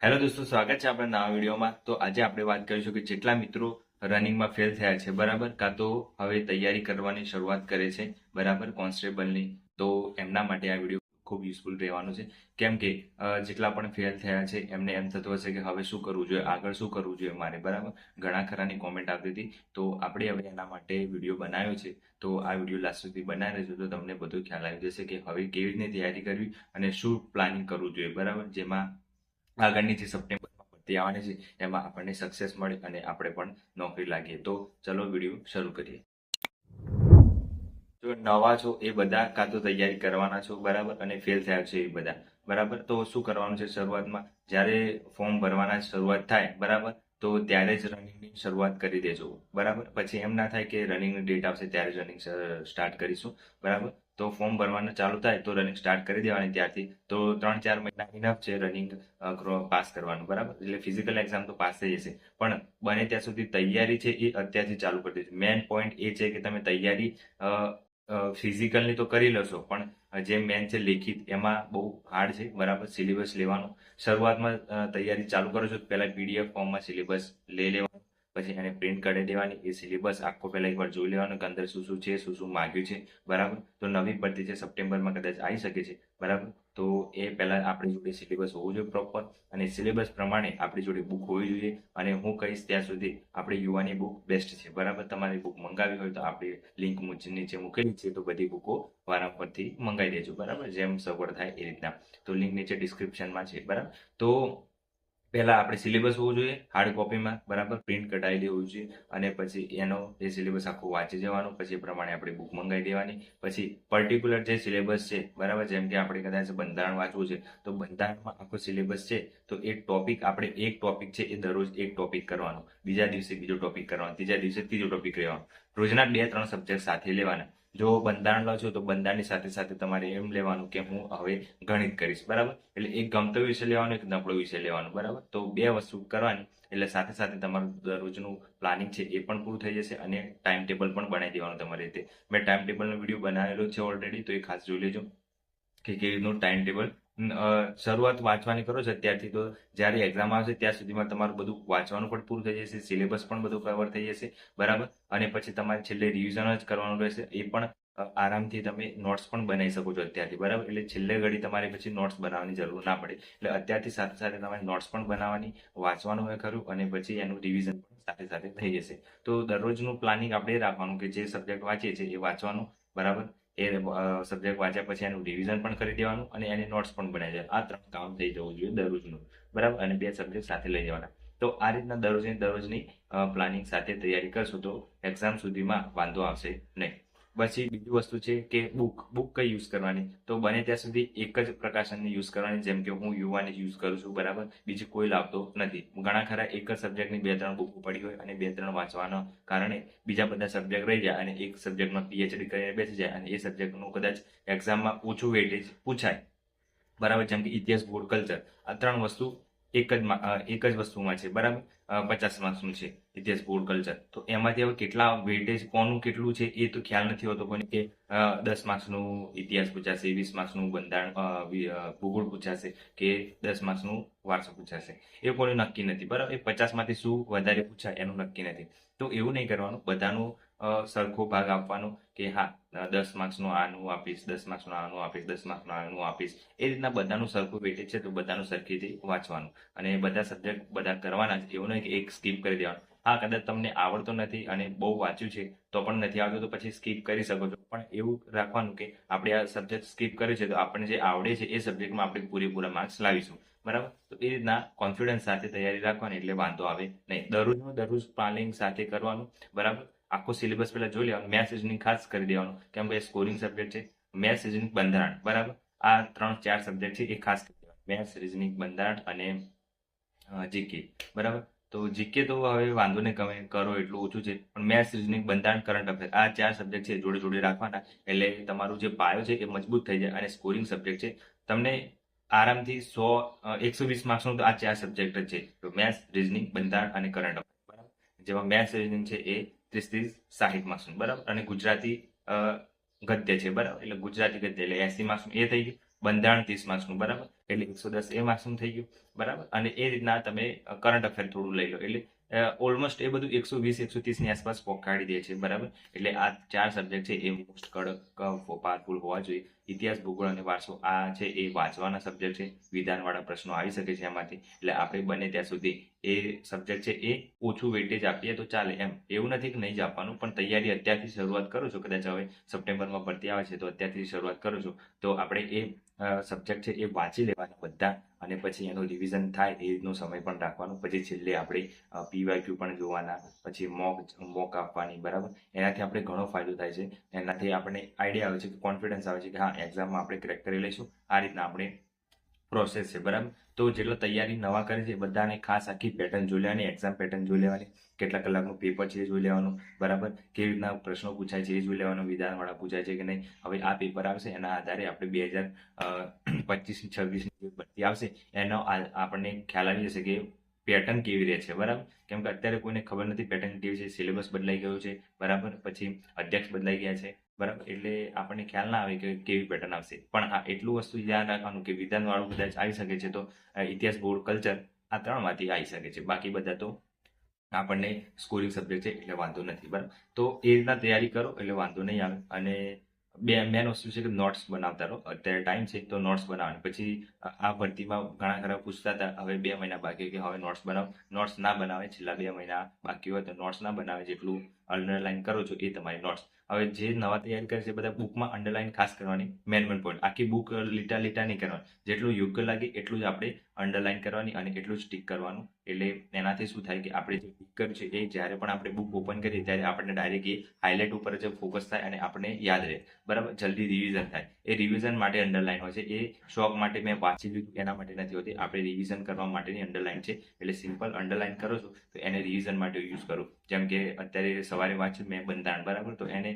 Hello દોસ્તો, સ્વાગત છે આપણા નવા વિડીયોમાં। તો આજે આપણે વાત કરીશું કે જેટલા મિત્રો રનિંગમાં ફેલ થયા છે, બરાબર, કાં તો હવે તૈયારી કરવાની શરૂઆત કરે છે, બરાબર, કોન્સ્ટેબલની, તો એમના માટે આ વિડીયો ખૂબ યુઝફુલ રહેવાનો છે। કેમ કે જેટલા પણ ફેલ થયા છે એમને એમ થતું હશે કે હવે શું કરવું જોઈએ, આગળ શું કરવું જોઈએ મારે, બરાબર। ઘણા ખરાની કોમેન્ટ આવતી હતી, તો આપણે હવે એના માટે વિડીયો બનાવ્યો છે। તો આ વિડીયો લાસ્ટ સુધી બનાવી રહેજો તો તમને બધું ખ્યાલ આવી જશે કે હવે કેવી રીતે તૈયારી કરવી અને શું પ્લાનિંગ કરવું જોઈએ, બરાબર, જેમાં આગળની જે સપ્ટેમ્બરમાં ભરતી આવવાની છે એમાં આપણને સક્સેસ મળે અને આપણે પણ નોકરી લાગીએ। તો ચલો વિડીયો શરૂ કરીએ। જો નવા છો એ બધા કાં તો તૈયારી કરવાના છો, બરાબર, અને ફેલ થયા છે એ બધા, બરાબર, તો શું કરવાનું છે શરૂઆતમાં, જ્યારે ફોર્મ ભરવાના શરૂઆત થાય, બરાબર, તો ત્યારે જ રનિંગની શરૂઆત કરી દેજો, બરાબર। પછી એમ ના થાય કે રનિંગની ડેટ આવશે ત્યારે જ રનિંગ સ્ટાર્ટ કરીશું, બરાબર। તો ફોર્મ ભરવાનું ચાલુ થાય તો રનિંગ સ્ટાર્ટ કરી દેવાની ત્યારથી। તો 3-4 મહિના ઇનફ છે રનિંગ પાસ કરવાનું, બરાબર, એટલે ફિઝિકલ એક્ઝામ તો પાસ થઈ જશે, પણ બને ત્યાં સુધી તૈયારી છે એ અત્યારથી ચાલુ કરી દેજો। મેઇન પોઈન્ટ એ છે કે તમે તૈયારી ફિઝિકલની તો કરી લેશો, પણ જે મેન છે લેખિત એમાં બહુ હાર્ડ છે, બરાબર। સિલેબસ લેવાનું શરૂઆતમાં તૈયારી ચાલુ કરો છો તો પહેલા પીડીએફ ફોર્મમાં સિલેબસ લઈ લેવાનું, પછી એને પ્રિન્ટ કાઢી દેવાની, એ સિલેબસ આખો પહેલા એકવાર જોઈ લેવાનો કે અંદર શું શું છે, શું શું માંગ્યું છે, બરાબર। તો નવી ભરતી છે સપ્ટેમ્બરમાં કદાચ આવી શકે છે, બરાબર, તો એ પહેલા આપણી જોડે સિલેબસ હોવું જોઈએ પ્રોપર, અને સિલેબસ પ્રમાણે આપણી જોડે બુક હોવી જોઈએ। અને હું કહીશ ત્યાં સુધી આપણી યુવાની બુક બેસ્ટ છે, બરાબર। તમારી બુક મંગાવી હોય તો આપણી લિંક નીચે મૂકેલી છે, તો બધી બુકો વારાફરતી મંગાવી દેજો, બરાબર, જેમ સગવડ થાય એ રીતના। તો લિંક નીચે ડિસ્ક્રિપ્શનમાં છે, બરાબર। તો પહેલા આપણે સિલેબસ હોવું જોઈએ હાર્ડ કોપીમાં, બરાબર, પ્રિન્ટ કઢાવી લેવું જોઈએ, અને પછી એનો એ સિલેબસ આખું વાંચી જવાનું, પછી એ પ્રમાણે આપણે બુક મંગાવી દેવાની। પછી પર્ટિક્યુલર જે સિલેબસ છે, બરાબર, જેમ કે આપણે કદાચ બંધારણ વાંચવું છે તો બંધારણમાં આખો સિલેબસ છે, તો એક ટોપિક આપણે એક ટોપિક છે એ દરરોજ એક ટોપિક કરવાનો, બીજા દિવસે બીજો ટોપિક કરવાનો, ત્રીજા દિવસે ત્રીજો ટોપિક લેવાનો, રોજના 2-3 સબ્જેક્ટ સાથે લેવાના। જો બંધારણ લો છો તો બંધારણની સાથે સાથે તમારે એમ લેવાનું કે હું હવે ગણિત કરીશ, બરાબર, એટલે એક ગમતો વિષય લેવાનો, એક નબળો વિષય લેવાનો, બરાબર। તો 2 વસ્તુ કરવાની, એટલે સાથે સાથે તમારું દરરોજનું પ્લાનિંગ છે એ પણ પૂરું થઈ જશે, અને ટાઈમ ટેબલ પણ બનાવી દેવાનું તમારી રીતે। મેં ટાઈમ ટેબલનો વિડીયો બનાવેલો છે ઓલરેડી, તો એ ખાસ જોઈ લેજો કે કેવી રીતનું ટાઈમ ટેબલ શરૂઆત વાંચવાની કરો છો અત્યારથી, તો જ્યારે એક્ઝામ આવશે ત્યાં સુધીમાં તમારું બધું વાંચવાનું પણ પૂરું થઈ જશે, સિલેબસ પણ બધું કવર થઈ જશે, બરાબર। અને પછી તમારે છેલ્લે રિવિઝન જ કરવાનું રહેશે, એ પણ આરામથી તમે નોટ્સ પણ બનાવી શકો છો અત્યારથી, બરાબર, એટલે છેલ્લે ઘડી તમારે પછી નોટ્સ બનાવવાની જરૂર ના પડે, એટલે અત્યારથી સાથે સાથે તમારે નોટ્સ પણ બનાવવાની, વાંચવાનું હોય ખરું, અને પછી એનું રિવિઝન પણ સાથે સાથે થઈ જશે। તો દરરોજનું પ્લાનિંગ આપણે એ રાખવાનું કે જે સબ્જેક્ટ વાંચીએ છીએ એ વાંચવાનું, બરાબર, એ સબ્જેક્ટ વાંચ્યા પછી એનું રિવિઝન પણ કરી દેવાનું, અને એની નોટ્સ પણ બનાવી દેવા। આ 3 કામ થઈ જવું જોઈએ દરરોજનું, બરાબર, અને 2 સબ્જેક્ટ સાથે લઈ જવાના। તો આ રીતના દરરોજની પ્લાનિંગ સાથે તૈયારી કરશો તો એક્ઝામ સુધીમાં વાંધો આવશે નહીં। પછી બીજી વસ્તુ છે કે બુક કઈ યુઝ કરવાની, તો બને ત્યાં સુધી એક જ પ્રકાશનની યુઝ કરવાની, જેમ કે હું યુવાની યુઝ કરું છું, બરાબર, બીજી કોઈ લાવતો નથી। ઘણા ખરા એક જ સબ્જેક્ટની 2-3 બુક પડી હોય અને 2-3 વાંચવાના કારણે બીજા બધા સબ્જેક્ટ રહી જાય, અને એક સબ્જેક્ટમાં પીએચડી કરીને બેસી જાય, અને એ સબ્જેક્ટનું કદાચ એક્ઝામમાં ઓછું વેટેજ પૂછાય, બરાબર, જેમ કે ઇતિહાસ, ભૂગોળ, કલ્ચર, આ 3 વસ્તુ એક જ વસ્તુમાં છે, બરાબર, 50 માર્ક્સનું છે ઇતિહાસ, ભૂગોળ, કલ્ચર, તો એમાંથી હવે કેટલા વેટેજ કોનું કેટલું છે એ તો ખ્યાલ નથી હોતો કોઈને, કે 10 માર્ક્સનું ઇતિહાસ પૂછાશે, 20 માર્ક્સનું બંધારણ ભૂગોળ પૂછાશે, કે 10 માર્ક્સનું વારસો પૂછાશે, એ કોઈનું નક્કી નથી, બરાબર, એ 50માંથી શું વધારે પૂછાય એનું નક્કી નથી। તો એવું નહીં કરવાનું, બધાનું સરખો ભાગ આપવાનો, કે હા 10 માર્ક્સનું આનું આપીશ, 10 માર્ક્સનું આનું આપીશ, 10 માર્ક્સનું આનું આપીશ, એ રીતના બધાનું સરખું વેટેજ છે તો બધાનું સરખીથી વાંચવાનું, અને બધા સબ્જેક્ટ બધા કરવાના જ, એવું નહીં કે એક સ્કીપ કરી દેવાનું। હા, કદાચ તમને આવડતો નથી અને બહુ વાંચ્યું છે તો પણ નથી આવતું, તો પછી સ્કીપ કરી શકો છો, પણ એવું રાખવાનું કે આપણે આ સબ્જેક્ટ સ્કીપ કર્યું છે તો આપણને જે આવડે છે એ સબ્જેક્ટમાં આપણે પૂરેપૂરા માર્ક્સ લાવીશું, બરાબર। તો એ રીતના કોન્ફિડન્સ સાથે તૈયારી રાખવાની, એટલે વાંધો આવે નહીં। દરરોજ પ્લાનિંગ સાથે કરવાનું, બરાબર। આખો સિલેબસ પહેલા જોઈ લેવાનું, મેથ્સ રિઝનિંગ ખાસ કરી દેવાનું, કેમ કે સ્કોરિંગ સબ્જેક્ટ છે, મેથ્સ રિઝનિંગ બંધારણ, બરાબર, આ 3-4 સબ્જેક્ટ છે એ ખાસ કરી દેવાનું, મેથ્સ રિઝનિંગ બંધારણ અને જીકે, બરાબર। તો જીકે તો હવે વાંધો નહીં, તમે કરો એટલું ઓછું છે, પણ મેથ્સ રિઝનિંગ બંધારણ કરંટ અફેર, આ 4 સબ્જેક્ટ છે જોડે જોડે રાખવાના, એટલે તમારું જે પાયો છે એ મજબૂત થઈ જાય, અને સ્કોરિંગ સબ્જેક્ટ છે, તમને આરામથી 120 માર્ક્સનું તો આ 4 સબ્જેક્ટ જ છે, તો મેથ્સ, રિઝનિંગ, બંધારણ અને કરંટ અફેર, બરાબર, જેમાં મેથ્સ રિઝનિંગ છે એ 30-60 માર્ક્સનું, બરાબર, અને ગુજરાતી ગદ્ય છે, બરાબર, એટલે ગુજરાતી ગદ્ય એટલે 80 માર્ક્સનું એ થઈ ગયું, બંધારણ 30 માર્ક્સનું, બરાબર, એટલે 110 એ માર્ક્સનું થઈ ગયું, બરાબર. અને એ રીતના તમે કરંટ અફેર થોડું લઈ લો, એટલે ઓલમોસ્ટ એ બધું 120-130 ની આસપાસ પહોંચાડી દે છે, બરાબર. એટલે આ 4 સબ્જેક્ટ છે એ મોસ્ટ કડક પાવરફુલ હોવા જોઈએ. ઇતિહાસ, ભૂગોળ અને વારસો આ છે એ વાંચવાના સબ્જેક્ટ છે. વિધાનવાળા પ્રશ્નો આવી શકે છે એમાંથી, એટલે આપણે બને ત્યાં સુધી એ સબ્જેક્ટ છે એ ઓછું વેઇટેજ આપીએ તો ચાલે એમ. એવું નથી કે નહીં જ આપવાનું, પણ તૈયારી અત્યારથી શરૂઆત કરો છો, કદાચ હવે સપ્ટેમ્બરમાં ભરતી આવે છે તો અત્યારથી શરૂઆત કરો છો, તો આપણે એ સબ્જેક્ટ છે એ વાંચી લેવાના બધા, અને પછી એનું રિવિઝન થાય એ રીતનો સમય પણ રાખવાનો. પછી છેલ્લે આપણે પીવાયક્યુ પણ જોવાના, પછી મોક આપવાની, બરાબર. એનાથી આપણે ઘણો ફાયદો થાય છે. એનાથી આપણે આઈડિયા આવે છે, કે કોન્ફિડન્સ આવે છે કે હા, એક્ઝામમાં આપણે ક્રેક કરી લઈશું. આ રીતના આપણે પ્રોસેસ છે, બરાબર. તો જેટલો તૈયારી નવા કરે છે બધાને ખાસ આખી પેટર્ન જોઈ લેવાની, એક્ઝામ પેટર્ન જોઈ લેવાની, કેટલા કલાકનું પેપર છે એ જોઈ લેવાનું, બરાબર. કેવી રીતના પ્રશ્નો પૂછાય છે એ જોઈ લેવાનું, વિધાનવાળા પૂછાય છે કે નહીં. હવે આ પેપર આવશે, એના આધારે આપણે 2025-26 ની ભરતી આવશે એનો આપણને ખ્યાલ આવી જશે કે પેટર્ન કેવી રહે છે, બરાબર. કેમ કે અત્યારે કોઈને ખબર નથી પેટર્ન કેવી છે, સિલેબસ બદલાઈ ગયો છે, બરાબર. પછી અધ્યક્ષ બદલાઈ ગયા છે, બરાબર. એટલે આપણને ખ્યાલ ના આવે કે કેવી પેટર્ન આવશે. પણ હા, એટલું વસ્તુ ધ્યાન રાખવાનું કે વિધાનવાળું કદાચ આવી શકે છે, તો ઇતિહાસ, ભૂગોળ, કલ્ચર આ 3માંથી આવી શકે છે. બાકી બધા તો આપણને સ્કોરિંગ સબ્જેક્ટ છે એટલે વાંધો નથી, બરાબર. તો એ રીતના તૈયારી કરો એટલે વાંધો નહીં આવે. અને મેન વસ્તુ છે કે નોટ્સ બનાવતા રહો. અત્યારે ટાઈમ છે તો નોટ્સ બનાવવાની. પછી આ ભરતીમાં ઘણા ખરા પૂછતા હતા, હવે 2 મહિના બાકી કે હવે નોટ્સ બનાવો. નોટ્સ ના બનાવે, છેલ્લા 2 મહિના બાકી હોય તો નોટ્સ ના બનાવે. જેટલું અંડરલાઈન કરો છો એ તમારી નોટ્સ. હવે જે નવા તૈયારી કરે છે બધા બુકમાં અંડરલાઈન ખાસ કરવાની, મેન પોઈન્ટ. આખી બુક લીટા લીટા નહીં કરવાની, જેટલું યોગ્ય લાગે એટલું જ આપણે અંડરલાઈન કરવાની અને એટલું જ ટીક કરવાનું. એટલે એનાથી શું થાય કે આપણે જે ટીક કર્યું છે એ જ્યારે પણ આપણે બુક ઓપન કરીએ ત્યારે આપણને ડાયરેક્ટ એ હાઇલાઇટ ઉપર જ ફોકસ થાય અને આપણને યાદ રહે, બરાબર. જલ્દી રિવિઝન થાય. એ રિવિઝન માટે અંડરલાઈન હોય છે. એ શોખ માટે મેં વાંચી લીધું એના માટે નથી હોતી, આપણે રિવિઝન કરવા માટેની અંડરલાઈન છે. એટલે સિમ્પલ અંડરલાઈન કરો છો તો એને રિવિઝન માટે યુઝ કરો. જેમ કે અત્યારે સવારે વાંચ્યું મેં બંધારણ, બરાબર, તો એને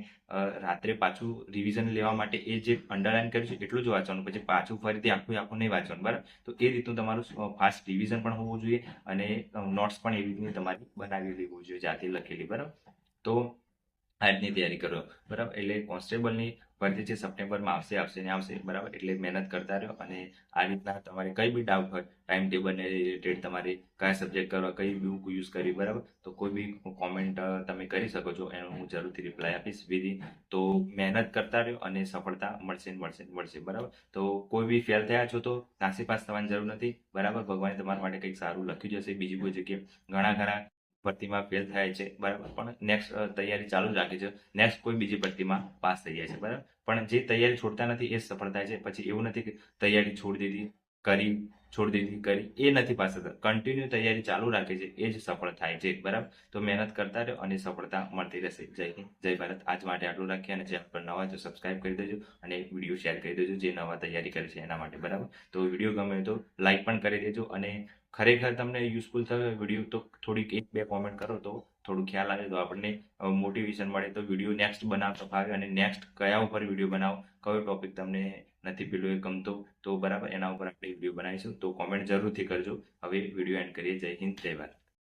રાત્રે પાછું રિવિઝન લેવા માટે એ જે અંડરલાઈન કર્યું છે એટલું જ વાંચવાનું, પછી પાછું ફરીથી આખું નહીં વાંચવાનું, બરાબર. તો એ રીતનું તમારું ફાસ્ટ રિવિઝન પણ હોવું જોઈએ અને નોટ્સ પણ એવી રીતની તમારી બનાવેલી હોવી જોઈએ, જાતે લખેલી, બરાબર. તો આ રીતની તૈયારી કરો, બરાબર. એટલે કોન્સ્ટેબલની ભરતી છે સપ્ટેમ્બરમાં આવશે, બરાબર. એટલે મહેનત કરતા રહો. અને આ રીતના તમારે કંઈ બી ડાઉટ હોય ટાઈમ ટેબલને રિલેટેડ, તમારે કયા સબ્જેક્ટ કરવા, કઈ બુક યુઝ કરવી, બરાબર, તો કોઈ બી કોમેન્ટ તમે કરી શકો છો, એનો હું જરૂરથી રિપ્લાય આપીશ વિધિ. તો મહેનત કરતા રહ્યો અને સફળતા મળશે, બરાબર. તો કોઈ બી ફેલ થયા છો તો નાસીપાસ થવાની જરૂર નથી, બરાબર. ભગવાને તમારા માટે કંઈક સારું લખ્યું જશે. બીજી કોઈ જગ્યાએ ઘણા ખરા ભરતીમાં ફેલ થાય છે, બરાબર, પણ નેક્સ્ટ તૈયારી ચાલુ જ રાખે છે. નેક્સ્ટ કોઈ બીજી ભરતીમાં પાસ થઈ જાય છે, બરાબર. પણ જે તૈયારી છોડતા નથી એ જ સફળ થાય છે. પછી એવું નથી કે તૈયારી છોડી કરી એ નથી પાસ થતા. કન્ટિન્યુ તૈયારી ચાલુ રાખે છે એ જ સફળ થાય છે, બરાબર. તો મહેનત કરતા રહો અને સફળતા મળતી રહેશે. જય હિન્દ, જય ભારત. આજ માટે આટલું રાખીએ. અને ચેનલ પર નવા તો સબસ્ક્રાઇબ કરી દેજો અને વિડીયો શેર કરી દેજો જે નવા તૈયારી કરે છે એના માટે, બરાબર. તો વિડીયો ગમે તો લાઈક પણ કરી દેજો. અને ખરેખર તમને યુઝફુલ થયો વિડીયો તો થોડીક 1-2 કોમેન્ટ કરો તો થોડું ખ્યાલ આવે, તો આપણને મોટિવેશન મળે, તો વિડીયો નેક્સ્ટ બનાવતો ફાવે. અને નેક્સ્ટ કયા ઉપર વિડીયો બનાવો, કયો ટોપિક તમને નથી પેલું એ ગમતો, તો બરાબર એના ઉપર આપણે વિડીયો બનાવીશું. તો કોમેન્ટ જરૂરથી કરજો. હવે વિડીયો એન્ડ કરીએ. જય હિન્દ, જય ભારત.